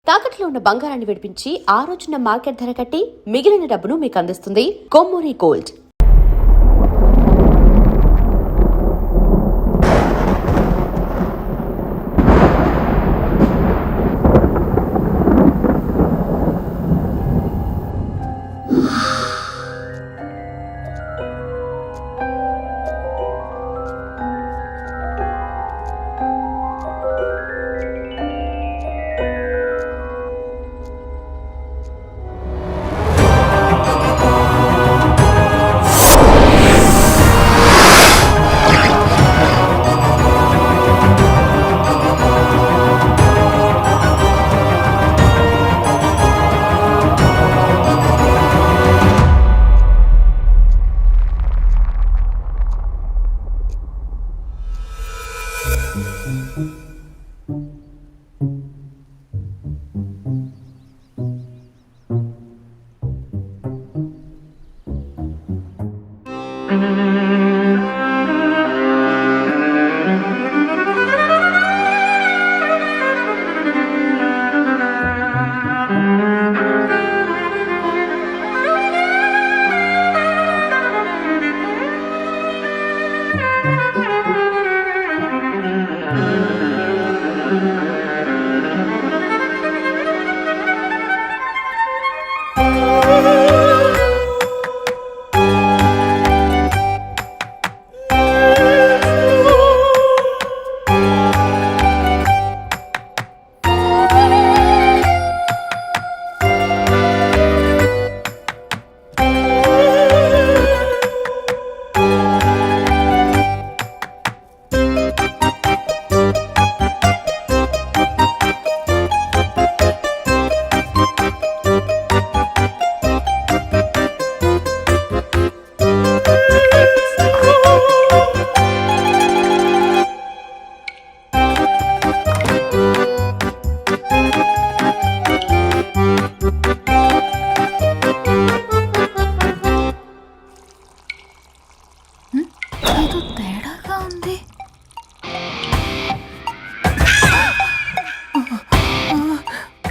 తాకట్లో ఉన్న బంగారాన్ని విడిపించి ఆ రోజున మార్కెట్ ధర కట్టి మిగిలిన డబ్బును మీకు అందిస్తుంది కొమ్మూరి గోల్డ్.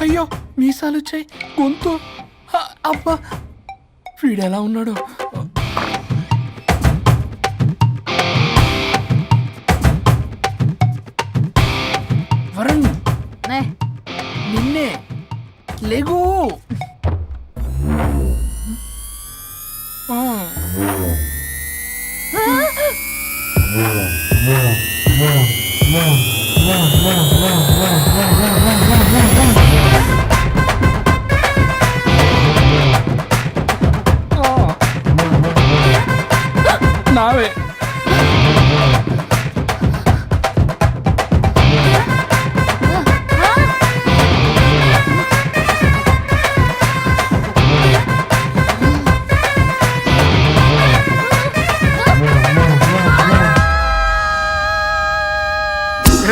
అయ్యో మీసాలు వచ్చాయి, గొంతు అబ్బా, వీడెలా ఉన్నాడు? వరుణ్, నిన్నే లేగు. నావే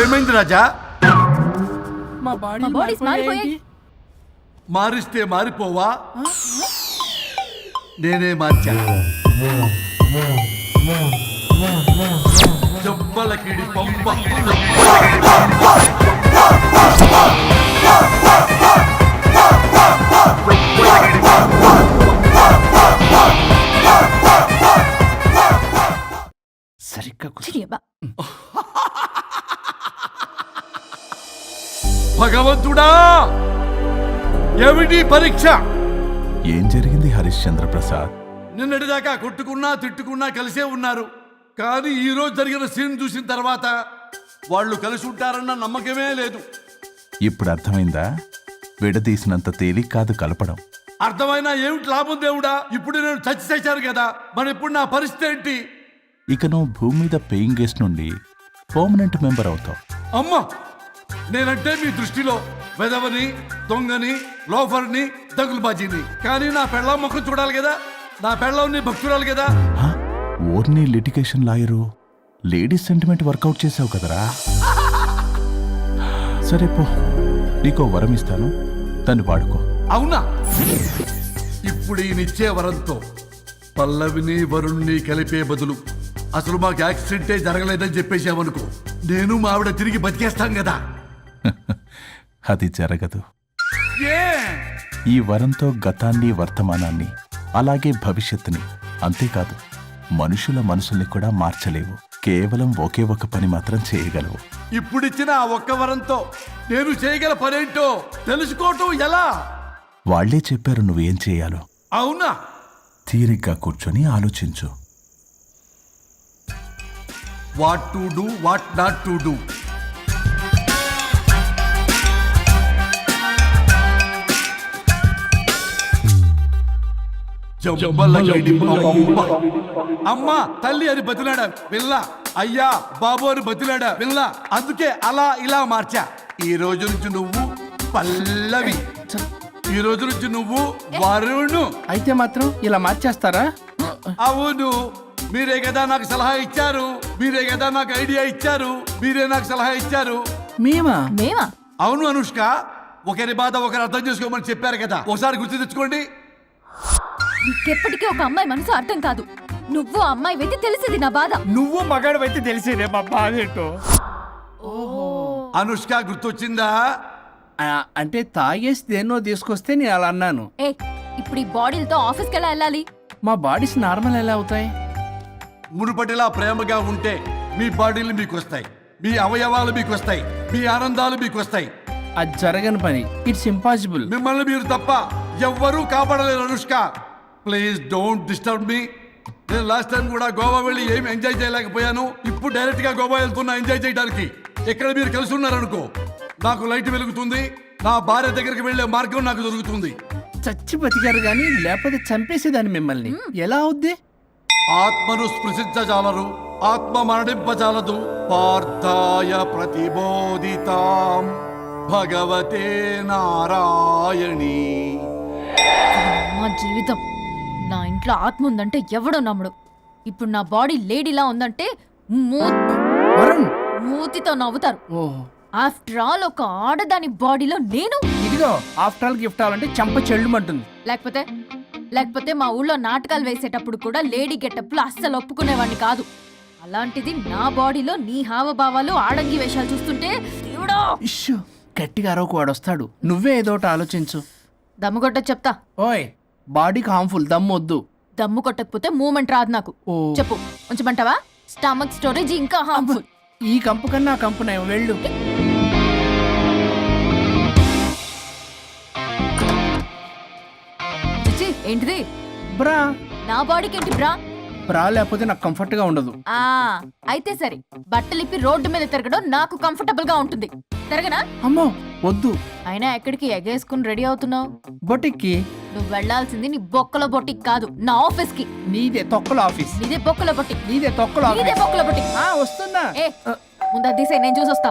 ఏమైంది రాజా? మా బాడీ మారిస్తే మారిపోవా? నేనే మార్చా. జబ్బలకిడి పంప. సరిగ్గా భగవంతుడా, ఏమిటి పరీక్ష? ఏం జరిగింది హరిశ్చంద్ర ప్రసాద్? నిన్నటిదాకా కొట్టుకున్నా తిట్టుకున్నా కలిసే ఉన్నారు. కానీ ఈ రోజు జరిగిన సీన్ చూసిన తర్వాత వాళ్ళు కలిసి ఉంటారన్న నమ్మకమే లేదు. ఇప్పుడు అర్థమైందా? విడదీసినంత తేలిక కాదు కలపడం. అర్థమైనా ఏమిటి లాభం దేవుడా? ఇప్పుడు నేను చచ్చాను కదా, మరి ఇప్పుడు నా పరిస్థితి ఏంటి? ఇక నువ్వు భూమి మీద పేయింగ్ గెస్ట్ నుండి పర్మనెంట్ మెంబర్ అవుతావు. అమ్మా, నేనంటే మీ దృష్టిలో వెదవని, దొంగని, లోఫర్ని, దగులుబాజీని. కానీ నా పెళ్ళాం ముఖం చూడాలి కదా, నా పెళ్ళాం నీ భక్తురాలు కదా. ఓర్ని litigation lawyer, ladies sentiment work out చేసావు కదరా. సరే పో, నీకో వరం ఇస్తాను, దాన్ని వాడుకో. అవునా? ఇప్పుడు ఈయనిచ్చే వరంతో పల్లవిని వరుణ్ణి కలిపే బదులు అసలు మాకు యాక్సిడెంటే జరగలేదని చెప్పేసామనుకో, నేను మా ఆవిడ తిరిగి బతికేస్తాం కదా. అది జరగదు. ఏ ఈ వరంతో గతాన్ని వర్తమానాన్ని అలాగే భవిష్యత్తుని అంతేకాదు మనుషుల మనసుల్ని కూడా మార్చలేవు. కేవలం ఒకే ఒక పని మాత్రం చేయగలవు. ఇప్పుడిచ్చిన ఆ ఒక్క వరంతో నేను చేయగల పనేంటో తెలుసుకోవటం ఎలా? వాళ్లే చెప్పారు నువ్వేం చేయాలో. అవునా? తీరిగ్గా కూర్చొని ఆలోచించు. What to do, what not to do. అమ్మా తల్లి అని బతిలాడా విల్ల, అయ్యా బాబు అని బతిలాడా విల్ల. అందుకే అలా ఇలా మార్చా. ఈ రోజు నుంచి నువ్వు పల్లవి, ఈ రోజు నుంచి నువ్వు వరుణు. అయితే మాత్రం ఇలా మార్చేస్తారా? అవును, మీరే కదా నాకు సలహా ఇచ్చారు, మీరే కదా నాకు ఐడియా ఇచ్చారు, మీరే నాకు సలహా ఇచ్చారు. మేమా? అవును అనుష్క, ఒకరి బాధ ఒకరు అర్థం చేసుకోమని చెప్పారు కదా, ఒకసారి గుర్తు తెచ్చుకోండి. నీకెప్పటికీ ఒక అమ్మాయి మనసు అర్థం కాదు. నువ్వు అమ్మాయి అయితే తెలిసింది నా బాధ. నువ్వు మగాడు అయితే తెలిసేదే మా బాధ ఏంటో. అనుష్క గుర్తొచ్చిందా? అంటే తాగేసి దేన్నో తీసుకొస్తే నేను అలా అన్నాను. ఏ ఇప్పుడు ఈ బాడీలతో ఆఫీస్కి ఎలా వెళ్ళాలి? మా బాడీస్ నార్మల్ ఎలా అవుతాయి? మునుపటిలా ప్రేమగా ఉంటే మీ బాడీలు మీకు వస్తాయి, మీ అవయవాలు మీకు వస్తాయి, మీ ఆనందాలు మీకు వస్తాయి. అది జరగని పని. It's impossible. మిమ్మల్ని మీరు తప్ప ఎవ్వరూ కాపాడలేరు Anushka. Please don't disturb me. నేను లాస్ట్ టైం కూడా గోవా వెళ్ళి ఏమి ఎంజాయ్ చేయలేకపోయాను. ఇప్పుడు డైరెక్ట్ గా గోవా వెళ్తున్నా ఎంజాయ్ చేయడానికి. ఎక్కడ మీరు కలిసి ఉన్నారనుకో, నాకు లైట్ వెలుగుతుంది, నా భార్య దగ్గరికి వెళ్లే మార్గం నాకు దొరుకుతుంది. చచ్చి బతికారు గాని లేకపోతే చంపేసేదాన్ని మిమ్మల్ని. ఎలా అవుద్ది? ఆత్మను స్పృశించజాలరు, ఆత్మ మరణింపజాలదు. పార్థాయ ప్రతిబోధితాం భగవతే నారాయణి. మా జీవితం, నా ఇంట్లో ఆత్మ ఉందంటే ఎవడో నమ్ముడు. ఇప్పుడు నా బాడీ లేడీలా ఉందంటే వరుణ్, మూతితో నవ్వుతారు. ఓహో, ఆఫ్టర్ ఆల్ ఒక ఆడదాని బాడీలో నేను. ఇదిగో ఆఫ్టర్ ఆల్ గిఫ్ట్ అవ్వాలంటే చంప చెల్లుమంటుంది. లేకపోతే మా ఊళ్ళో నాటకాలు వేసేటప్పుడు కూడా లేడీ గెటప్లు అస్సలు ఒప్పుకునేవాడిని కాదు. అలాంటిది నా బాడీలో నీ హావభావాలు ఆడంగి వేషాలు చూస్తుంటే దేవుడో. ఇష్యూ, గట్టిగా అరవకు, వాడు వస్తాడు. నువ్వే ఏదోటి ఆలోచించు. దమ్ముకొట్ట చెప్తా. ఓయ్, బాడీకి హార్మ్ఫుల్, దమ్మొద్దు. దమ్ము కొట్టకపోతే మూమెంట్ రాదు నాకు. ఓ. చెప్పు, ఉంచమంటావా? స్టమక్ స్టోరేజ్ ఇంకా హార్మ్ఫుల్. ఈ కంపు కన్నా ఆ కంపు నయం, వెళ్ళు. చిచ్చి, ఏంటిది? బ్రా. నా బాడీకి ఏంటి బ్రా? బ్రా లేకపోతే నాకు కంఫర్ట్ గా ఉండదు. ఆ అయితే సరే, బట్టలిప్పి రోడ్డు మీద తిరగడం నాకు కంఫర్టబుల్ గా ఉంటుంది. తిరగనా? అమ్మో వద్దు. అయినా ఎక్కడికి ఎగేసుకుని రెడీ అవుతున్నావు? బొటిక్కి. నువ్వు వెళ్లాల్సింది నీ బొక్కల బొట్టికి కాదు, నా ఆఫీస్ కి. నీదే తొక్కల ఆఫీస్. నీదే బొక్కల బొట్టి. నీదే తొక్కల నీదే ఆఫీస్. బొక్కల బొట్టి. వస్తున్నా. ఏ ముందు అది తీసేయ్, నేను చూసొస్తా.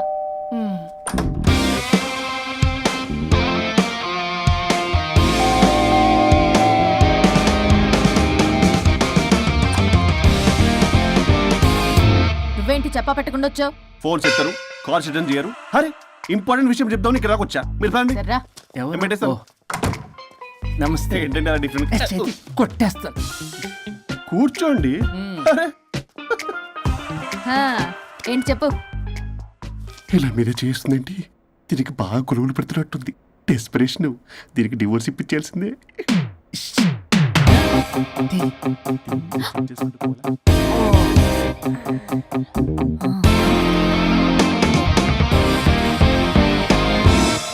నువ్వేంటి చెప్పా పెట్టకుండా వచ్చావు? ఫోన్ చెప్తారు, కాల్స్ అటెండ్ చేయరు. అరే ఇంపార్టెంట్ విషయం చెప్దాం ఇక్కడ వచ్చా. మీరు ఫ్యామిలీ సర్రా. ఎవరు? పెట్టేస్తాను. నమస్తే. ఏంటంటే అలా డిఫరెంట్. కొట్టేస్తాను. కూర్చోండి. అరే హా, ఏంటి చెప్పు. ఇలా మీరే చేస్తుందేంటి? దీనికి బాగా గొలుగులు పెడుతున్నట్టుంది. డెస్పిరేషన్. దీనికి డివోర్స్ ఇప్పించాల్సిందే.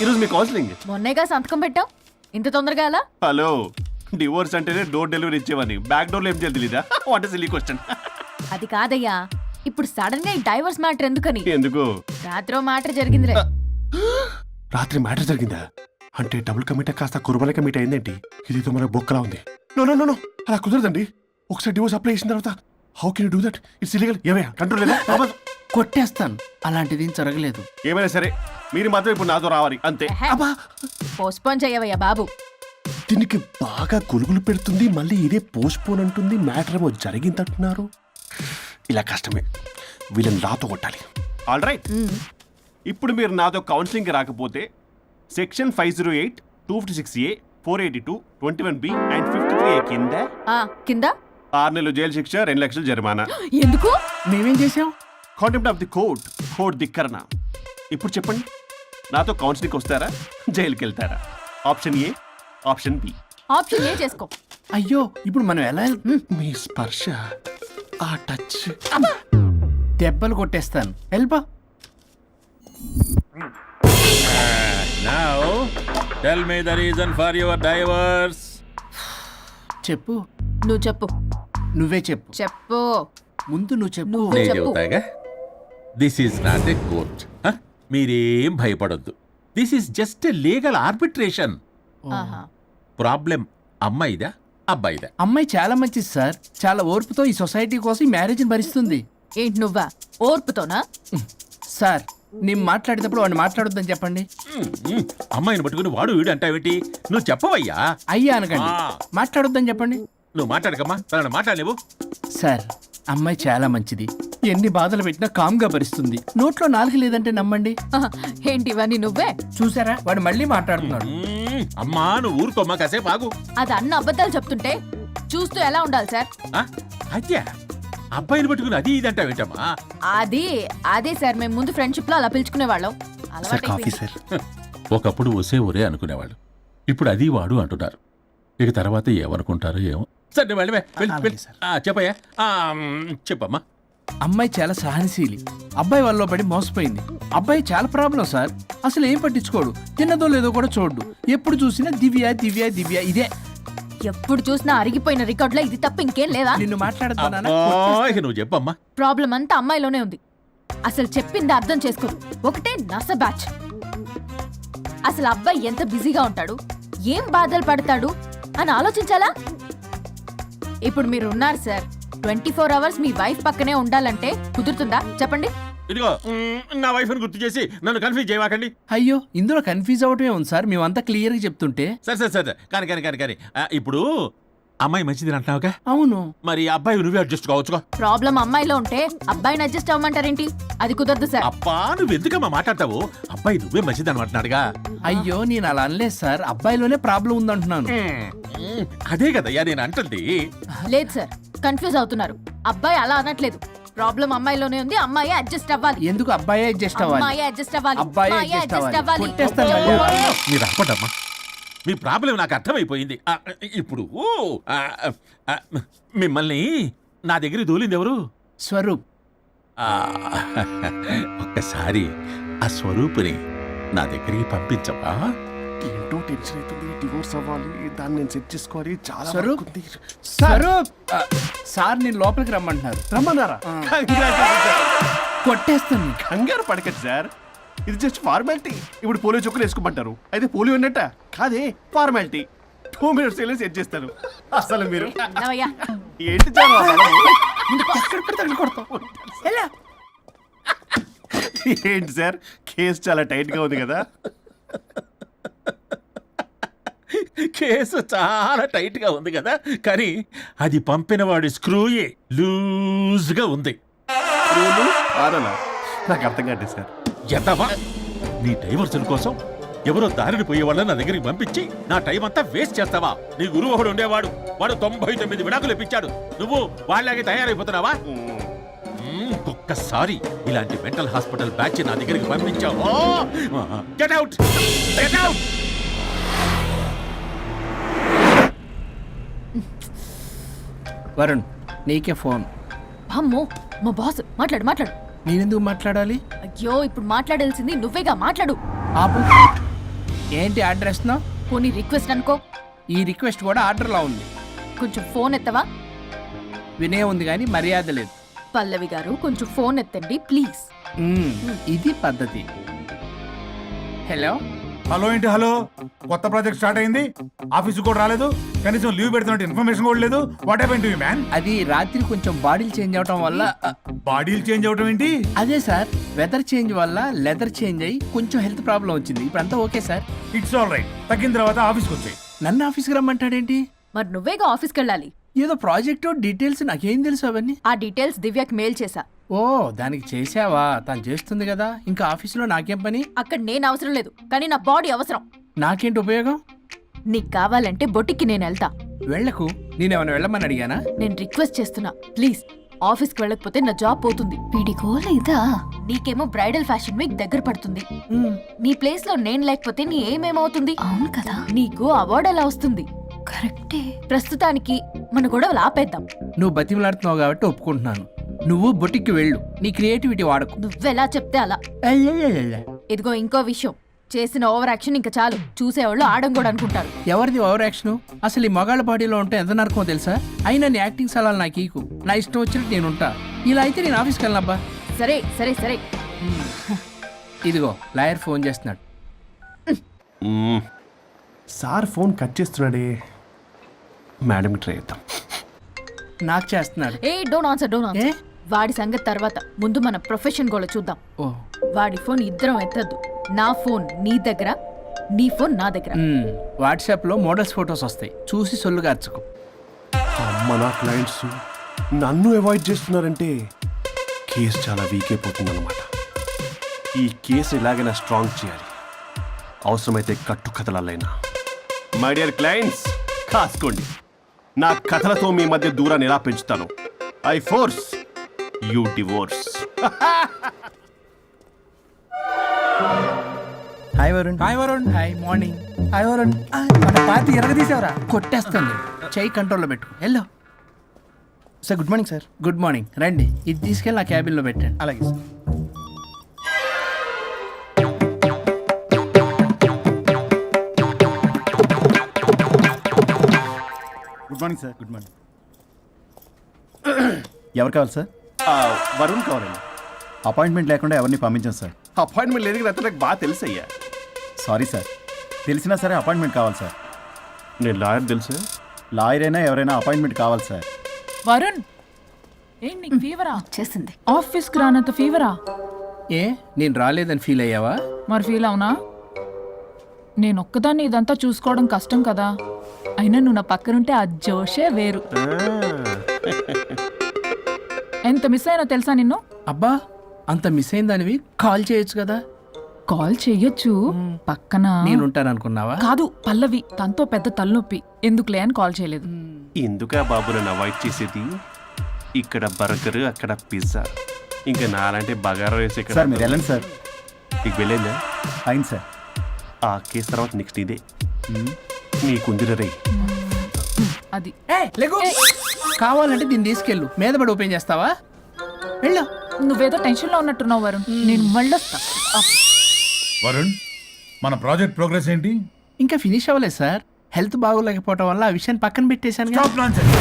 ఈరోజు మీ కౌన్సిలింగ్. మొన్నేగా సంతకం పెట్టావు, ఇంత తొందరగా అలా? హలో, డివోర్స్ అంటేనే డోర్ డెలివరీ ఇచ్చేవని బ్యాక్ డోర్ లో ఏం చేయాలి తెలీదా? What is silly question. అది కాదయ్యా, ఇప్పుడు సడన్ గా ఈ డైవర్స్ మ్యాటర్ ఎందుకని? ఎందుకు? రాత్రి మ్యాటర్ జరిగిందిరే. రాత్రి మ్యాటర్ జరిగిందా? అంటే డబుల్ కమిట్ కాస్త కుర్బల కమిట్ అయిందేంటి? ఇదేదో మనకు బొక్కలా ఉంది. నో నో నో నో, అలా కుదరదండి. ఒకసారి డివోర్స్ అప్లై చేసిన తర్వాత how can you do that? It's illegal. ఏమయ్యా కంట్రోల్ లేదా? కొట్టేస్తాను. అలాంటిది ఏం జరగలేదు. ఏమైనా సరే మీరు మాత్రం ఇప్పుడు నాతో రావాలి అంతే. అబ్బా, పోస్ట్పోన్ చెయ్యవయ్యా బాబు. దీనికి బాగా గొలుగులు పెడుతుంది, మళ్ళీ ఇదే పోస్ట్ పోన్ అంటుంది. మ్యాటర్ ఏమో జరిగిందంటున్నారు. ఇలా కష్టమే, వీళ్ళని నాతో కొట్టాలి. ఆల్ రైట్, ఇప్పుడు మీరు నాతో కౌన్సిలింగ్కి రాకపోతే section 508, 256A, 482, 21B and 53A కింద కింద 6 నెలలు జైలు శిక్ష, 2 లక్షలు జరిమానా. ఎందుకు? మేమేం చేసాం? Contempt of the court, court ధిక్కరణ. ఇప్పుడు చెప్పండి, నాతో కౌన్సిలింగ్కి వస్తారా, జైలుకి వెళ్తారా? Option A, option B. Option A చేసుకో. అయ్యో ఇప్పుడు మనం ఎలా మీ స్పర్శ, ఆ టచ్. దెబ్బలు కొట్టేస్తాను. వెళ్ళిపో. Now, tell me the reason for your divorce. చెప్పు. నువ్వు చెప్పు. నువ్వే చెప్పు. చెప్పు. ముందు నువ్వు చెప్పు. నువ్వు నేను చెప్పు. చెబుతాగా. This is not a court. మీరేం భయపడొద్దు. This is just a legal arbitration. ఆహా. ప్రాబ్లం అమ్మాయిదా అబ్బాయిదా? అమ్మాయి చాలా మంచిది సార్. చాలా ఓర్పుతో ఈ సొసైటీ కోసం ఈ మ్యారేజ్ని భరిస్తుంది. ఏంటి నువ్వా? ఓర్పుతోనా? సార్ నేను మాట్లాడేటప్పుడు వాడిని మాట్లాడొద్దని చెప్పండి. అమ్మాయిని పట్టుకుని వాడు వీడు అంటావేంటి? నువ్వు చెప్పవయ్యా. అయ్యా అనకండి. ఆ. మాట్లాడొద్దని చెప్పండి. నువ్వు మాట్లాడకమ్మా, తనని మాట్లాడలేవు. సార్ అమ్మాయి చాలా మంచిది. ఎన్ని బాధలు పెట్టినా కామ్గా భరిస్తుంది. నోట్లో నాలుగు లేదంటే నమ్మండి. ఆహా. ఏంటి ఇవన్నీ నువ్వే? చూసారా వాడు మళ్ళీ మాట్లాడుతున్నాడు. అమ్మా నువ్వు ఊరుకోమ్మా, కాసేపు ఆగు. అది అన్న అబద్ధాలు చెప్తుంటే చూస్తూ ఎలా ఉండాలి సార్? అద్యా అబ్బాయిని పట్టుకుని అది ఇది అంటావేంటమ్మా? అదే సార్, మేము ముందు ఫ్రెండ్షిప్ లో అలా పిలుచుకునే వాళ్ళం. Sir coffee sir. ఒకప్పుడు ఒసే ఒరే అనుకునేవాళ్ళు, ఇప్పుడు అది వాడు అంటున్నారు. ఇక తర్వాత ఏమనుకుంటారో ఏమో. సరే వెళ్ళవే, అలాగే సార్. చెప్పయ్యా. చెప్పమ్మా. అమ్మాయి చాలా సహనశీలి. అబ్బాయి వాళ్ళలో పడి మోసపోయింది. అబ్బాయి చాలా ప్రాబ్లం సార్. అసలు ఏం పట్టించుకోడు. తిన్నదో లేదో కూడా చూడు. ఎప్పుడు చూసినా దివ్య దివ్య దివ్య ఇదే. ఎప్పుడు చూసినా అరిగిపోయిన రికార్డులో ఇది తప్ప ఇంకేం లేదా? నిన్ను మాట్లాడతానా? అబ్బా, ఇక నువ్వు చెప్పమ్మా. ప్రాబ్లం అంతా అమ్మాయిలోనే ఉంది. అసలు చెప్పింది అర్థం చేసుకోరు. ఒకటే నస బ్యాచ్. అసలు అబ్బాయి ఎంత బిజీగా ఉంటాడు, ఏం బాధలు పడతాడు అని ఆలోచించాలా? ఇప్పుడు మీరు ఉన్నారు సార్, 24 hours మీ వైఫ్ పక్కనే ఉండాలంటే కుదురుతుందా చెప్పండి? ఇదిగో నా వైఫ్ని గుర్తు చేసి నన్ను కన్ఫ్యూజ్ చేయవాకండి. అయ్యో ఇందులో కన్ఫ్యూజ్ అవటమే ఉంది సార్. మేమంతా క్లియర్గా చెప్తుంటే. సరే కానీ ఇప్పుడు అమ్మాయి మంచిది అంటున్నావుగా, అవును. మరి అబ్బాయి నువ్వే అడ్జస్ట్ కావచ్చుగా. ప్రాబ్లం అమ్మాయిలో ఉంటే అబ్బాయిని అడ్జస్ట్ అవ్వమంటారేంటి? అది కుదరదు సార్. అబ్బా నువ్వు ఎందుకమ్మా మాట్లాడతావు? అబ్బాయి నువ్వే మంచిది అనమాటున్నాడుగా. అయ్యో నేను అలా అనలేదు సార్. అబ్బాయిలోనే ప్రాబ్లం ఉందంటున్నాను. అదే కదయ్యా నేను అంటుంది. లేదు సార్, కన్ఫ్యూజ్ అవుతున్నారు. అబ్బాయి అలా అనట్లేదు. ప్రాబ్లం అమ్మాయిలోనే ఉంది. అమ్మాయి అడ్జస్ట్ అవ్వాలి. ఎందుకు అబ్బాయి అడ్జస్ట్ అవ్వాలి? అమ్మాయి అడ్జస్ట్ అవ్వాలి. అబ్బాయి అమ్మాయి adjust adjust అవ్వాలి. అవ్వాలి. కొట్టేస్తాను అబ్బో. మళ్ళీ. మీరు ఆపటమ్మా, మీ ప్రాబ్లం నాకు అర్థమైపోయింది. ఇప్పుడు మిమ్మల్ని నా దగ్గర దూలింది ఎవరు? స్వరూప్. ఆ, ఒక్కసారి ఆ స్వరూపుని నా దగ్గరికి పంపించవా? ఏంటో టెన్షన్ అవుతుంది. డివోర్స్ అవ్వాలి, దాన్ని నేను సెట్ చేసుకోవాలి. చాలా స్వరూప్. వర్క్ ఉంది. స్వరూప్ సార్ నేను లోపలికి రమ్మంటున్నారు. రమ్మన్నారా? కొట్టేస్తాను. కంగారు పడకండి సార్, ఇది జస్ట్ ఫార్మాలిటీ. ఇప్పుడు పోలియో చుక్కలు వేసుకోమంటారు, అయితే పోలియో ఉన్నట్ట కాదే, ఫార్మాలిటీ. 2 minutes సెట్ చేస్తారు. అసలు మీరు నవయ్య, ఏంటి చాలా ఏంటి సార్, కేసు చాలా టైట్ గా ఉంది కదా. కేసు చాలా టైట్ గా ఉంది కదా, కానీ అది పంపిన వాడి స్క్రూయే లూజ్ గా ఉంది. రూలు ఆరలా నాకు అర్థం కాదు సార్. ఎదవా, నీ డైవర్సన్ కోసం ఎవరో దారిని పోయే వాళ్ళని నా దగ్గరికి పంపించి నా టైం అంతా వేస్ట్ చేస్తావా? నీ గురువు ఒకడు ఉండేవాడు, వాడు 99 విడాకులు ఇప్పించాడు. నువ్వు వాళ్ళకి తయారైపోతున్నావా? ఒక్కసారి ఇలాంటి మెంటల్ హాస్పిటల్ బ్యాచ్ నా దగ్గరికి పంపించావు. Get out, get out. Varun నీకే ఫోన్. అమ్మో మా బాస్. మాట్లాడు మాట్లాడు. నేనెందుకు మాట్లాడాలి? అయ్యో ఇప్పుడు మాట్లాడాల్సింది నువ్వేగా, మాట్లాడు. ఆపు. ఏంటి ఆర్డర్ ఇస్తున్నావు? పోనీ రిక్వెస్ట్ అనుకో. ఈ రిక్వెస్ట్ కూడా ఆర్డర్లా ఉంది. కొంచెం ఫోన్ ఎత్తవా? వినే ఉంది కానీ మర్యాద లేదు. పల్లవి గారు కొంచెం ఫోన్ ఎత్తండి ప్లీజ్. ఇది పద్ధతి. హలో. హలో ఏంటి హలో? కొత్త ప్రాజెక్ట్ స్టార్ట్ అయింది, ఆఫీసు కూడా రాలేదు, కనీసం లీవ్ పెడుతున్నట్టు ఇన్ఫర్మేషన్ కూడా లేదు. What happened to you man? అది రాత్రి కొంచెం బాడీలు చేంజ్ అవటం వల్ల. బాడీలు చేంజ్ అవటం ఏంటి? అదే సార్, వెదర్ చేంజ్ వల్ల లెదర్ చేంజ్ అయ్యి కొంచెం హెల్త్ ప్రాబ్లం వచ్చింది. ఇప్పుడంతా okay sir. It's all right. తగ్గిన తర్వాత ఆఫీస్కి వచ్చాయి. నన్ను ఆఫీస్కి రమ్మంటాడేంటి? మరి నువ్వేగా ఆఫీస్కి వెళ్ళాలి. ఏదో ప్రాజెక్టు డీటెయిల్స్ నాకేం తెలుసు అవన్నీ. ఆ డీటెయిల్స్ దివ్యకి మెయిల్ చేశా. ఓ దానికి చేసావా? తను చేస్తుంది కదా, ఇంకా ఆఫీసులో నాకేం పని? అక్కడ నేను అవసరం లేదు, కానీ నా బాడీ అవసరం. నాకేంటి ఉపయోగం? నీకు కావాలంటే బొటిక్కి నేను వెళ్తా. వెళ్ళకు. నేనేమైనా వెళ్ళమని అడిగానా? నేను రిక్వెస్ట్ చేస్తున్నా ప్లీజ్. ఆఫీస్కి వెళ్ళకపోతే నా జాబ్ పోతుంది. వీడి గోల్ ఇదా? నీకేమో బ్రైడల్ ఫ్యాషన్ వీక్ దగ్గర పడుతుంది. నీ ప్లేస్ లో నేను లేకపోతే నీ ఏమేమవుతుంది? అవును కదా. నీకు అవార్డు ఎలా వస్తుంది? కరెక్టే. ప్రస్తుతానికి మన గొడవలు ఆపేద్దాం. నువ్వు బతిమలాడుతున్నావు కాబట్టి ఒప్పుకుంటున్నాను. నువ్వు బొటిక్కి వెళ్ళు, నీ క్రియేటివిటీ వాడకు. నువ్వెలా చెప్తే అలా. ఇదిగో ఇంకో విషయం, చేసిన ఓవర్ యాక్షన్ ఇంకా చాలు. చూసేవాళ్ళు ఆడం కూడా అనుకుంటారు. ఎవరిది ఓవర్ యాక్షన్? అసలు ఈ మగాళ్ళ పార్టీలో ఉంటే ఎంత నరకమో తెలుసా? అయినా నీ యాక్టింగ్ సలాలు నాకు ఈకు. నా ఇష్టం వచ్చినట్టు నేను ఉంటా. ఇలా అయితే నేను ఆఫీస్కి వెళ్ళనబ్బా. సరే సరే సరే. ఇదిగో లాయర్ ఫోన్ చేస్తున్నాడు. సార్ ఫోన్ కట్ చేస్తున్నాడే. మేడం ట్రై చేద్దాం. నాకు చేస్తున్నాడు. ఏ డోంట్ ఆన్సర్, డోంట్ ఆన్సర్. వాడి సంగతి తర్వాత, ముందు మన ప్రొఫెషన్ గోల చూద్దాం. ఓ వాడి ఫోన్ ఇద్దరం ఎత్తద్దు. నా ఫోన్ నీ దగ్గర, నీ ఫోన్ నా దగ్గర. వాట్సాప్లో మోడల్స్ ఫొటోస్ వస్తాయి, చూసి సొల్లుగా అర్చుకో. అమ్మ, నా క్లయింట్స్ నన్ను అవాయిడ్ చేస్తున్నారంటే కేసు చాలా వీక్ అయిపోతుంది అనమాట. ఈ కేసు ఎలాగైనా స్ట్రాంగ్ చేయాలి, అవసరమైతే కట్టు కథలైనా. మై డియర్ క్లయింట్స్, కాసుకోండి. నా కథలతో మీ మధ్య దూరాన్ని ఎలా పెంచుతాను. I force you divorce. Hi Varun. Hi Varun. Hi morning. Hi Varun. మన పార్టీ ఎరగదీసావరా? కొట్టేస్తాను. చెయ్యి కంట్రోల్లో పెట్టు. Hello sir, good morning sir. Good morning. రండి, ఇది తీసుకెళ్ళి నా క్యాబిన్లో పెట్టండి. అలాగే sir. Good morning sir. Good morning. ఎవరు కావాలి సార్? వరుణ్ కావాలండి. అపాయింట్మెంట్ లేకుండా ఎవరిని పంపించాం సార్. అపాయింట్మెంట్ లేదు కదా, నాకు బాగా తెలుసు అయ్యా. సారీ సార్, తెలిసినా సరే అపాయింట్మెంట్ కావాలి సార్. నేను లాయర్ తెలుసు. లాయర్ అయినా ఎవరైనా అపాయింట్మెంట్ కావాలి సార్. వరుణ్, ఏంటి నీకు ఫీవరా? చేసింది. ఆఫీస్కి రానంత ఫీవరా? ఏ నేను రాలేదని ఫీల్ అయ్యావా? మరి ఫీల్ అవునా? నేను ఒక్కదాన్ని ఇదంతా చూసుకోవడం కష్టం కదా. అయినా నువ్వు నా పక్కనుంటే ఆ జోషే వేరు. ఎంత మిస్ అయినా తెలుసా నిన్ను? అబ్బా, అంత మిస్ అయిందానివి కాల్ చేయొచ్చు కదా. కాల్ చెయ్యొచ్చు, పక్కన నేనుంటాను అనుకున్నావా? కాదు, పల్లవి. తనతో పెద్ద తలనొప్పి, ఎందుకులే అని కాల్ చేయలేదు. ఎందుకా బాబు నన్ను అవాయిడ్ చేసేది? ఇక్కడ బర్గర్, అక్కడ పిజ్జా, ఇంకా నాలంటే బగారా వేసి సార్ మీరు వెళ్ళండి సార్. నీకు వెళ్ళేందా? అయింది సార్. ఆ కేసు తర్వాత నెక్స్ట్ ఇదే నీకుందిర రే. అది లేకు. కావాలంటే దీన్ని తీసుకెళ్ళు, మీద పడి ఓపెన్ చేస్తావా? వెళ్ళు. నువ్వేదో టెన్షన్లో ఉన్నట్టున్నావు వరుణ్. నేను మళ్ళొస్తా. వరుణ్, మన ప్రాజెక్ట్ ప్రోగ్రెస్ ఏంటి? ఇంకా ఫినిష్ అవ్వలేదు సార్. హెల్త్ బాగోలేకపోవడం వల్ల ఆ విషయాన్ని పక్కన పెట్టేశాను. Stop nonsense.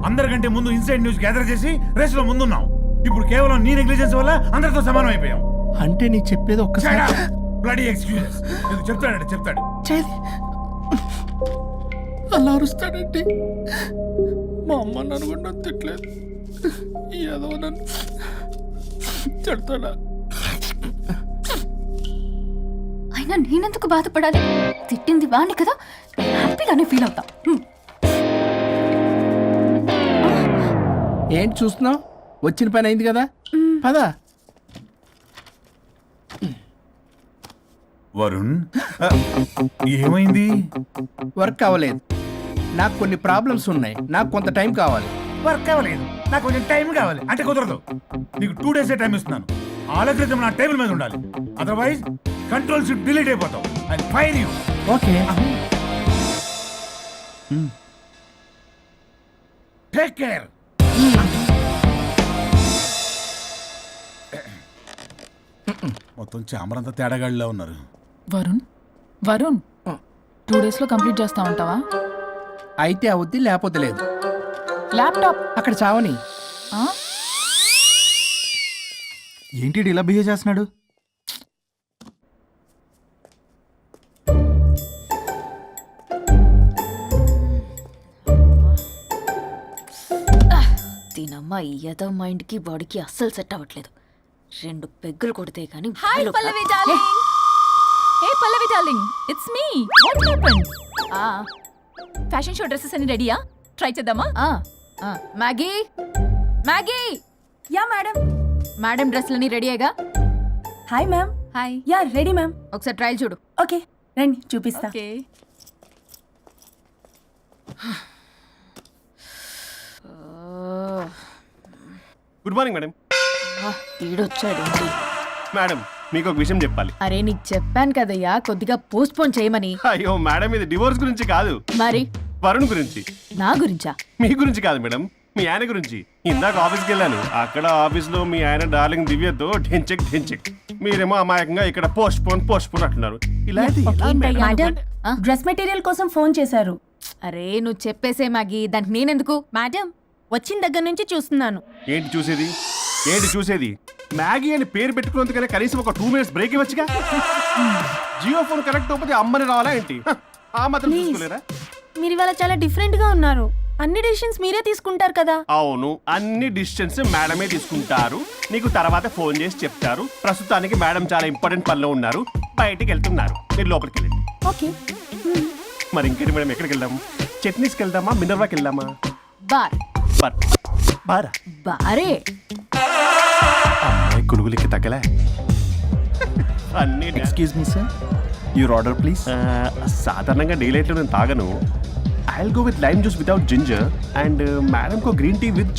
అందరికంటే ముందు ఇన్సైడ్ న్యూస్ గ్యాదర్ చేసి రేస్ లో ముందున్నాం. ఇప్పుడు కేవలం నీ నెగ్లిజెన్స్ వల్ల అందరితో సమానం అయిపోయాం. అంటే నీకు చెప్పేది ఒక్కసారి బ్లడీ ఎక్స్క్యూజెస్. చెప్తాడు. చేది అలా అరుస్తాడండి. మా అమ్మ నన్ను కూడా తిట్టలేదు, ఏదో నన్ను చెడతాడా. అయినా నేనెందుకు బాధపడాలి? తిట్టింది వాణ్ణి కదా, హ్యాపీగానే ఫీల్ అవుతా. ఏంటి చూస్తున్నావు? వచ్చిన పని అయింది కదా, పదా. వరుణ్, ఏమైంది? వర్క్ అవ్వలేదు. నాకు కొన్ని ప్రాబ్లమ్స్ ఉన్నాయి, నాకు కొంత టైం కావాలి. వర్క్ అవ్వలేదు, నాకు కొంచెం టైం కావాలి అంటే కుదరదు. నీకు 2 days టైం ఇస్తున్నాను. ఆలోచించడం నా టేబుల్ మీద ఉండాలి. అదర్వైజ్ కంట్రోల్ షిప్ డిలీట్ అయిపోతావు. I fire you. Okay. Take care. మొత్తం చామరంతా తేడాగాడిలా ఉన్నారు. వరుణ్ 2 days లో కంప్లీట్ చేస్తా ఉంటావా? అయితే అవుద్ది, లేకపోతే లేదు. ల్యాప్టాప్ అక్కడ చావని. ఏంటి ఇలా బిహేవ్ చేస్తున్నాడు? దీనమ్మ ఏదో మైండ్కి బాడీకి అస్సలు సెట్ అవ్వట్లేదు. 2 పెగ్గులు కొడితే కానీ. Hi Pallavi darling. Hey Pallavi darling, it's me. What happened? Fashion show dresses అన్ని రెడీయా? ట్రై చేద్దామా? Maggie, Maggie. Yeah madam. Madam డ్రెస్లన్నీ రెడీయేగా? Hi ma'am. Hi. Yeah ready ma'am. ఒకసారి ట్రయల్ చూడు. ఓకే రండి చూపిస్తా. ఓకే. Good morning madam. ఈడొచ్చాడు. మేడం మీకు ఒక విషయం చెప్పాలి. అరే నీకు చెప్పాను కదయ్యా కొద్దిగా పోస్ట్ పోన్ చేయమని. అయ్యో మేడం, ఇది డివోర్స్ గురించి కాదు, మరి వరుణ్ గురించి. నా గురించా? మీ గురించి కాదు మేడం, మీ ఆయన గురించి. ఇందాక ఆఫీస్కి వెళ్ళాను, అక్కడ ఆఫీస్లో మీ ఆయన డార్లింగ్ దివ్యతో ఢెంచెక్ ఢెంచెక్, మీరేమో అమాయకంగా ఇక్కడ పోస్ట్ పోన్ అంటున్నారు. ఇలాంటి మేడం డ్రెస్ మెటీరియల్ కోసం ఫోన్ చేశారు. అరే నువ్వు చెప్పేసే మ్యాగీ, దానికి నేనెందుకు? మేడం వచ్చిన దగ్గర నుంచి చూస్తున్నాను. ఏంటి చూసేది? మ్యాగీ అని పేరు పెట్టుకున్నందుకనే కనీసం ఒక 2 minutes బ్రేక్ ఇవ్వచ్చుగా. జియో ఫోన్ కనెక్ట్ అవ్వకపోతే అమ్మని రావాలా ఏంటి? ఆ మాత్రం చూసుకోలేరా? మీరు ఇవాళ చాలా డిఫరెంట్ గా ఉన్నారు. అన్ని డిసిషన్స్ మీరే తీసుకుంటారు కదా. అవును, అన్ని డిసిషన్స్ మేడమే తీసుకుంటారు. నీకు తర్వాత ఫోన్ చేసి చెప్తారు. ప్రస్తుతానికి మేడం చాలా ఇంపార్టెంట్ పనిలో ఉన్నారు, బయటికి వెళ్తున్నారు. మీరు లోపలికి వెళ్ళండి. ఓకే. మరి ఇంకేంటి మేడం, ఎక్కడికి వెళ్దాం? చట్నీస్కి వెళ్దామా, మినర్వాకి వెళ్దామా? బారా బారే. అమ్మాయి కులుగులకి తగ్గలే. అన్ని excuse me sir, your order please. సాధారణంగా డే లైట్లో నేను తాగను. I'll go with lime juice without ginger and madam కో green tea with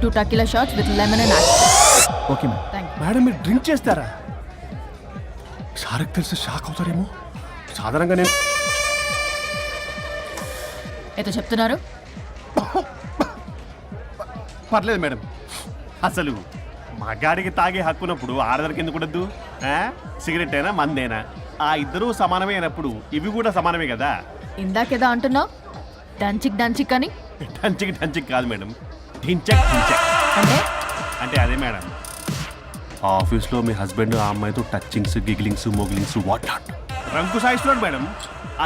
2 tequila shots with lemon and ice. Okay ma'am. Thank you. Madam మీరు డ్రింక్ చేస్తారా? సార్కి తెలిసి shock అవుతారేమో. సాధారణంగా నేను ఏదో చెప్తున్నారు. పర్లేదు మేడం. అసలు మగాడికి తాగే హక్కున్నప్పుడు ఆడదానికి ఎందుకు ఉండద్దు? సిగరెట్ అయినా మందేనా ఆ ఇద్దరూ సమానమే అయినప్పుడు ఇవి కూడా సమానమే కదా. ఇందాకేదో అంటున్నావు, డంచిక్ అని. డంచిక్ కాదు మేడం, ఢించక్ అంటే అదే మేడం. ఆఫీస్లో మీ హస్బెండ్ ఆ అమ్మాయితో టచ్చింగ్స్, గిగ్లింగ్స్, మోగిలింగ్స్ వాట్ నాట్ రంకు సాయిస్తున్నాడు మేడం.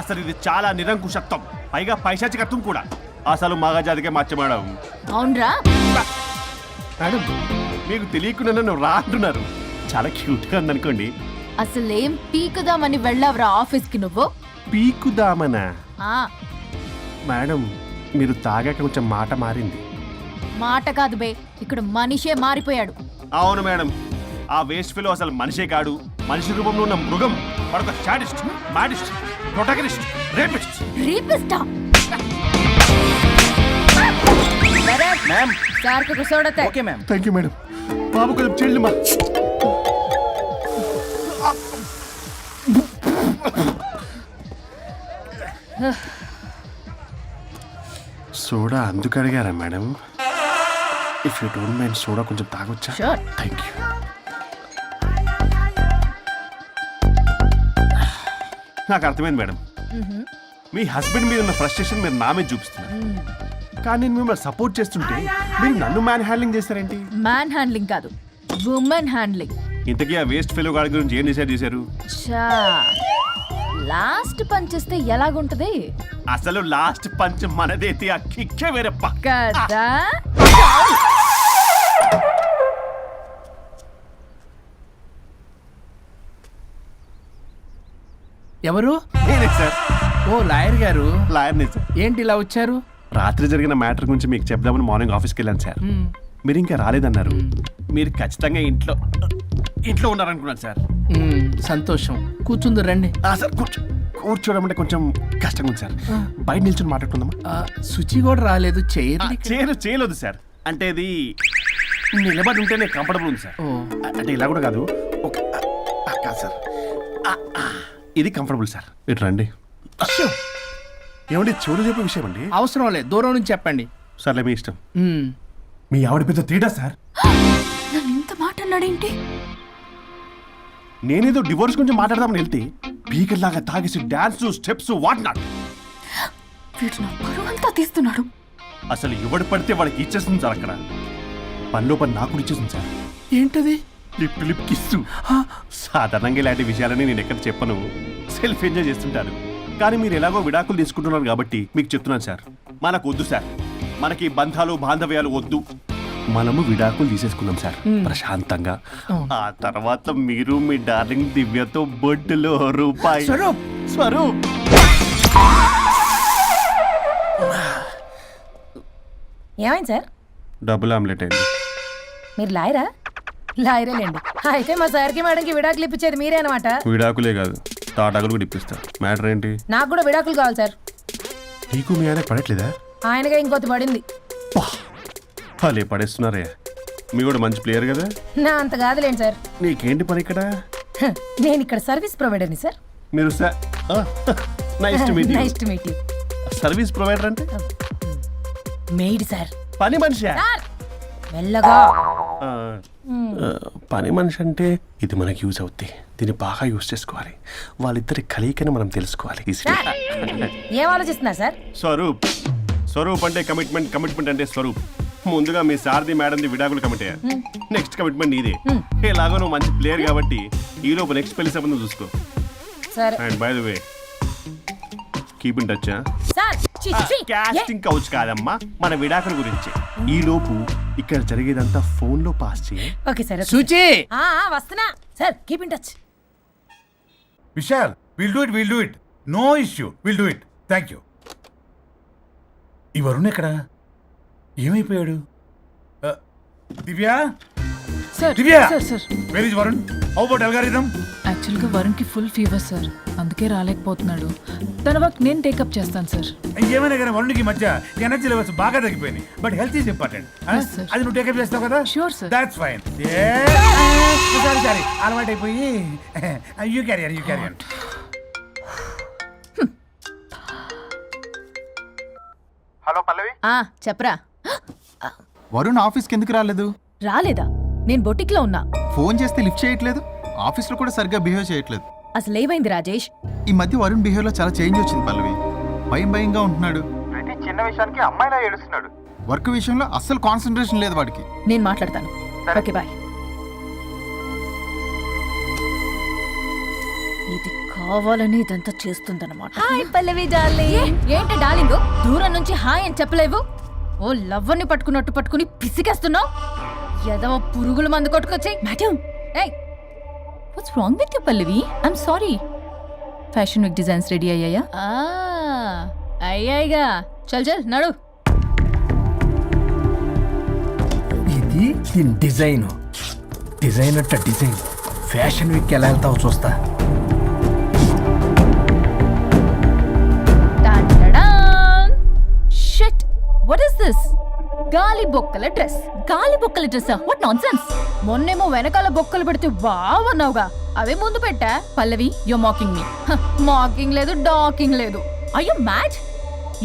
అసలు ఇది చాలా నిరంకుశత్వం, పైగా పైశాచికత్వం కూడా. అసలు మగజాతికే మచ్చ మేడం. అవునరా మేడం, మీకు తెలియకుండా నన్ను రా అంటున్నారు. చాలా క్యూట్గా ఉందనుకోండి. అసలేం పీకుదామని వెళ్ళావురా ఆఫీస్కి నువ్వు? పీకుదామనా? ఆ మేడం, మీరు తాగాక కొంచెం మాట మారింది. మాట కాదు బే, ఇక్కడ మనిషే మారిపోయాడు. అవును మేడం, ఆ వేస్ట్ ఫెలో అసలు మనిషే కాడు, మనిషి రూపంలో ఉన్న మృగం. వాడొక షాడిస్ట్, మాడిస్ట్, ప్రొటగనిస్ట్, రేపిస్ట్. రేపిస్టా? మ్యామ్. సార్ కు సోడతే. Okay ma'am. Thank you madam. బాబు కొంచెం చెల్లిమా. సోడా అందుకు అడిగారా మేడం? If you don't mind soda కొంచెం తాగొచ్చా? Sure. Thank you. నాకు అర్థమైంది మేడం. మీ హస్బెండ్ మీద ఉన్న ఫ్రస్ట్రేషన్ మీరు నా మీద చూపిస్తున్నారు. కానీ నేను మిమ్మల్ని సపోర్ట్ చేస్తుంటే మీరు నన్ను మ్యాన్ హ్యాండ్లింగ్ చేస్తారేంటి? మ్యాన్ హ్యాండ్లింగ్ కాదు, ఉమెన్ హ్యాండ్లింగ్. ఇంతకీ ఆ వేస్ట్ ఫెలో గాడి గురించి ఏం డిసైడ్ చేశారు? చా లాస్ట్ పంచ్ చేస్తే ఎలాగుంటది? అసలు లాస్ట్ పంచ్ మనదైతే ఆ కిక్కే వేరే పక్క. కదా ఎవరు? నేనే సార్. ఓ లాయర్ గారు. లాయర్నే సార్. ఏంటి ఇలా వచ్చారు? రాత్రి జరిగిన మ్యాటర్ గురించి మీకు చెప్దామని మార్నింగ్ ఆఫీస్కి వెళ్ళాను సార్. మీరు ఇంకా రాలేదన్నారు. మీరు ఖచ్చితంగా ఇంట్లో ఉన్నారనుకున్నాను సార్. సంతోషం. కూర్చుంది రండి. సార్ కూర్చోవడం అంటే కొంచెం కష్టంగా ఉంది సార్. బయట నిల్చొని మాట్లాడుకుందామా? శుచి కూడా రాలేదు. చేయలేదు సార్. అంటే ఇది నిలబడి ఉంటేనే కంఫర్టబుల్ ఉంది సార్. అంటే ఇలా కూడా కాదు. కాదు సార్, ఇది కంఫర్టబుల్ సార్. ఇటు రండి. ఏమండి చెవులు చెప్పే విషయం అండి. అవసరం లేదు, దూరం నుంచి చెప్పండి. సర్లే మీ ఇష్టం. మీ ఆవిడ పెద్ద తేడా సార్. నన్ను ఇంత మాట అన్నాడేంటి? నేనేదో డివోర్స్ గురించి మాట్లాడదామని వెళ్తే పీకర్లాగా తాగేసి డాన్స్, స్టెప్స్ వాట్ నాట్. వీడు నా పరువంతా తీస్తున్నాడు. అసలు ఎవడు పడితే వాడికి ఇచ్చేస్తుంది సార్. అక్కడ పనిలో పని నాకు ఇచ్చేస్తుంది సార్. ఏంటది? Lip kiss. సాధారణంగా ఇలాంటి విషయాలని నేను ఎక్కడ చెప్పను, సెల్ఫ్ ఎంజాయ్ చేస్తుంటాను. కానీ మీరు ఎలాగో విడాకులు తీసుకుంటున్నారు కాబట్టి మీకు చెప్తున్నాను సార్, మనకు వద్దు సార్. మనకి బంధాలు బాంధవ్యాలు వద్దు. మనము విడాకులు తీసేసుకుందాం సార్ ప్రశాంతంగా. ఆ తర్వాత మీరు మీ డార్లింగ్ దివ్యతో బొడ్డులో రూపాయి. స్వరూప్ ఏమైంది సార్? డబుల్ ఆమ్లెట్ అయింది. మీరు లాయరా? లాయరేలేండి. అయితే మా సార్కి మేడంకి విడాకులు ఇప్పించేది మీరే అనమాట. విడాకులే కాదు, తాటాకులు కూడా ఇప్పిస్తారు. మ్యాటర్ ఏంటి? నాకు కూడా విడాకులు కావాలి సార్. నీకు మీ ఆయన పడట్లేదా? ఆయనగా ఇంకొంత పడింది. వాళ్ళే పడేస్తున్నారే. మీ కూడా మంచి ప్లేయర్ కదా. నా అంత కాదులేండి సార్. నీకేంటి పని ఇక్కడ? హ, నేను ఇక్కడ సర్వీస్ ప్రొవైడర్ని సార్. మీరు nice to meet nice to meet you. Service provider అంటే మెయిడ్ సార్. పని మనిషి. సార్ మెల్లగా. పని మనిషి అంటే ఇది మనకి యూజ్ అవుద్ది. దీన్ని బాగా యూజ్ చేసుకోవాలి. వాళ్ళిద్దరి కలయికని మనం తెలుసుకోవాలి. సార్ ఏం ఆలోచిస్తున్నారు సార్? స్వరూప్ అంటే కమిట్మెంట్, కమిట్మెంట్ అంటే స్వరూప్. ముందుగా మీ సార్ది మేడంది విడాకులు కమిట్ అయ్యారు. నెక్స్ట్ కమిట్మెంట్ నీదే. ఎలాగో నువ్వు మంచి ప్లేయర్ కాబట్టి ఈ లోపు నెక్స్ట్ పెళ్లి సంబంధం చూసుకో. సరే. And by the way keep in touch. Sir casting couch కాదమ్మా, మన విడాకుల గురించి. ఈ లోపు ఇక్కడ జరిగేదంతా ఫోన్ లో పాస్ చేయి. Okay sir. సూచి వస్తున్నా sir. Keep in touch. Vishal, will do it. No issue, will do it. Thank you. ఈ వరుణ్ ఎక్కడ? ఏమైపోయాడు? Divya, sir Divya, sir where is Varun? How about algorithm? యాక్చువల్గా వరుణ్కి ఫుల్ ఫీవర్ సార్, అందుకే రాలేకపోతున్నాడు. తన వర్క్ నేను టేకప్ చేస్తాను సార్. ఏమైనా కానీ వరుణ్కి ఈ మధ్య ఎనర్జీ లెవెల్స్ బాగా తగ్గిపోయినాయి. But health is important. Yes, sir. అది నువ్వు టేకప్ చేస్తావు కదా? Sure, sir. That's fine. Sorry అలవాటు అయిపోయి. You carrier. హలో పల్లవి, చెప్పరా. వరుణ్ ఆఫీస్కి ఎందుకు రాలేదు? రాలేదా? నేను బొటిక్లో ఉన్నా. ఫోన్ చేస్తే లిఫ్ట్ చేయట్లేదు, ఆఫీస్లో కూడా సరిగ్గా బిహేవ్ చేయట్లేదు. అసలు ఏమైంది రాజేష్? ఈ మధ్య వరుణ్ బిహేవ్లో చాలా చేంజ్ వచ్చింది పల్లవి. భయంగా ఉంటున్నాడు. ప్రతి చిన్న విషయానికి అమ్మాయిలా ఏడుస్తున్నాడు. వర్క్ విషయంలో అస్సలు కాన్సన్ట్రేషన్ లేదు వాడికి. నేను మాట్లాడతాను. Okay bye. ఇది కావాలని ఇదంతా చేస్తుందన్నమాట. Hi Pallavi darling. ఏంటి డార్లింగ్, దూరం నుంచి హాయ్ అని చెప్పలేవు? ఓ లవ్వర్ని పట్టుకున్నట్టు పట్టుకుని పిసికేస్తున్నావు. ఏదో పురుగుల మందు కొట్టుకొచ్చి. మేడం, ఏయ్ what's wrong with you Pallavi? I'm sorry. Fashion week designs ready అయ్యాయా? అయ్యాయిగా. చల్ నడు. ఇది దీని డిజైన్ అట్ట డిజైన్. ఫ్యాషన్ వీక్ ఎలా వెళ్తావు చూస్తా. Shit, what is this? గాలి బొక్కల డ్రెస్. గాలి బొక్కల డ్రెస్సా? What nonsense. మొన్నేమో వెనకాల బొక్కలు పెడితే వావ్ అన్నావుగా, అవే ముందు పెట్టా. Pallavi, you mocking me. Mocking లేదు, డాకింగ్ లేదు. Are you mad?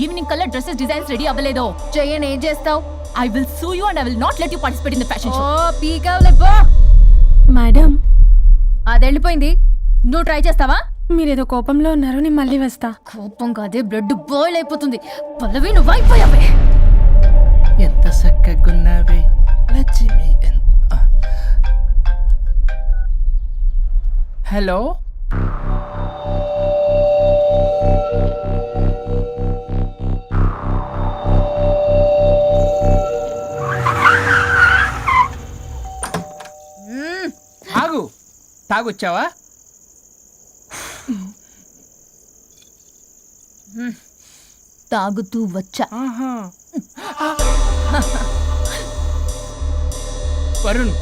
Evening colour dresses designs ready అవ్వలేదో? చెయ్యని ఏం చేస్తావు? I will sue you and I will not let you participate in the fashion show. ఓ పీకావులే పో. మేడం, అది వెళ్ళిపోయింది. నువ్వు ట్రై చేస్తావా? మీరేదో కోపంలో ఉన్నారు, నేను మళ్ళీ వస్తా. కోపం కాదే, బ్లడ్ బాయిల్ అయిపోతుంది. పల్లవి నువ్వు అయిపోయావే. ఎంత చక్కగున్నావే లక్ష్మి. హలో, ఆగు. తాగొచ్చావా? తాగుతూ వచ్చా. వరుణ్,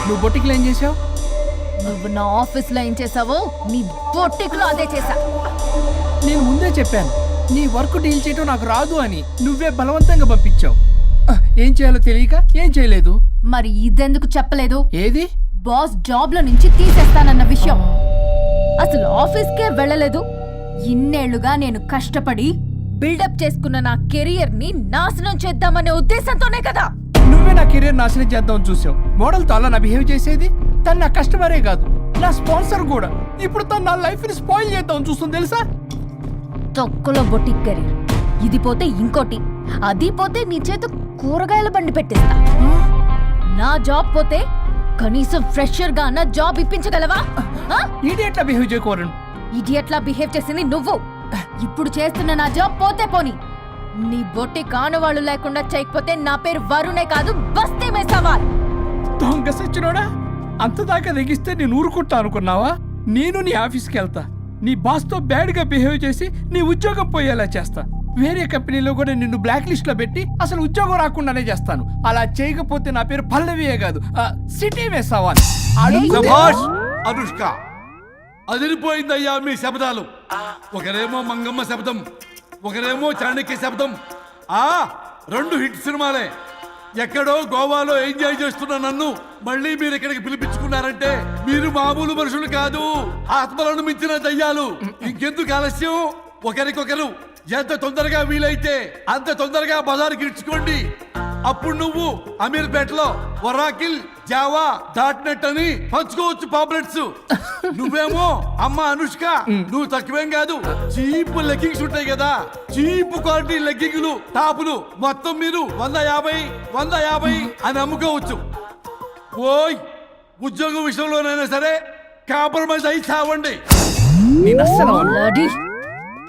నువ్వు బొటిక్లో ఏం చేసావు? నువ్వు నా ఆఫీస్ లో ఏం చేసావో నీ బొట్టిక్ లో అదే చేసా. నేను ముందే చెప్పాను నీ వర్క్ డీల్ చేయటం నాకు రాదు అని. నువ్వే బలవంతంగా పంపించావు. ఏం చేయాలో తెలియక ఏం చేయలేదు. మరి ఇదెందుకు చెప్పలేదు? ఏది? బాస్ జాబ్ లో నుంచి తీసేస్తానన్న విషయం. అసలు ఆఫీస్కే వెళ్ళలేదు. ఇన్నేళ్లుగా నేను కష్టపడి బిల్డప్ చేసుకున్న నా కెరియర్ ని నాశనం చేద్దామనే ఉద్దేశంతోనే కదా. నువ్వే నా కెరీర్ నాశనం చేద్దామని చూసావు. మోడల్తో అలా నా బిహేవ్ చేసేది. తను నా కస్టమరే కాదు, నా స్పాన్సర్ కూడా. ఇప్పుడు తను నా లైఫ్ ని స్పాయిల్ చేద్దామని చూస్తుంది తెలుసా? తొక్కలో బొటిక్ కెరీర్. ఇది పోతే ఇంకోటి, అది పోతే నీ చేత కూరగాయల బండి పెట్టిస్తా. నా జాబ్ పోతే కనీసం ఫ్రెషర్ గా నా జాబ్ ఇప్పించగలవా? ఇడియట్లా బిహేవ్ చేయకూడదు. ఇడియట్లా బిహేవ్ చేసింది నువ్వు. ఇప్పుడు చేస్తున్న నా జాబ్ పోతే పోని, నీ బొట్టి కానువాళ్ళు లేకుండా చేయకపోతే నా పేరు వరుణే కాదు, బస్తీ మే సవాల్. దొంగ సచ్చినోడా, అంతదాకా తెగిస్తే నేను ఊరుకుంటా అనుకున్నావా? నేను నీ ఆఫీస్కి వెళ్తా, నీ బాస్తో బ్యాడ్గా బిహేవ్ చేసి నీ ఉద్యోగం పోయేలా చేస్తా. వేరే కంపెనీలో కూడా నిన్ను బ్లాక్ లిస్ట్ లో పెట్టి అసలు ఉద్యోగం రాకుండానే చేస్తాను. అలా చేయకపోతే నా పేరు పల్లవియే కాదు, సిటీ మే సవాల్. అనుష్క, అదిరిపోయిందయ్యా మీ శబ్దాలు. ఒకరేమో మంగమ్మ శబ్దం, ఒకరేమో చాణక్య శబ్దం. 2 హిట్ సినిమాలే. ఎక్కడో గోవాలో ఎంజాయ్ చేస్తున్న నన్ను మళ్ళీ మీరు ఇక్కడికి పిలిపించుకున్నారంటే మీరు మామూలు మనుషులు కాదు, ఆత్మలను మించిన దయ్యాలు. ఇంకెందుకు ఆలస్యం, ఒకరికొకరు ఎంత తొందరగా వీలైతే అంత తొందరగా బజారుకి ఇడ్చుకోండి. అప్పుడు నువ్వు అమీర్పేటలో వరాకిల్ జావా .net అని పంచుకోవచ్చు పాంప్లెట్స్. నువ్వేమో అమ్మ అనుష్క, నువ్వు తక్కువేం కాదు. చీప్ లెగ్గింగ్స్ ఉంటాయి కదా, చీప్ క్వాలిటీ లెగ్గింగ్లు టాపులు మొత్తం మీరు 150 అని అమ్ముకోవచ్చు. ఓయ్, ఉద్యోగం విషయంలోనైనా సరే కాంప్రమైజ్ అయి చావండి. నేను అస్సలు Bloody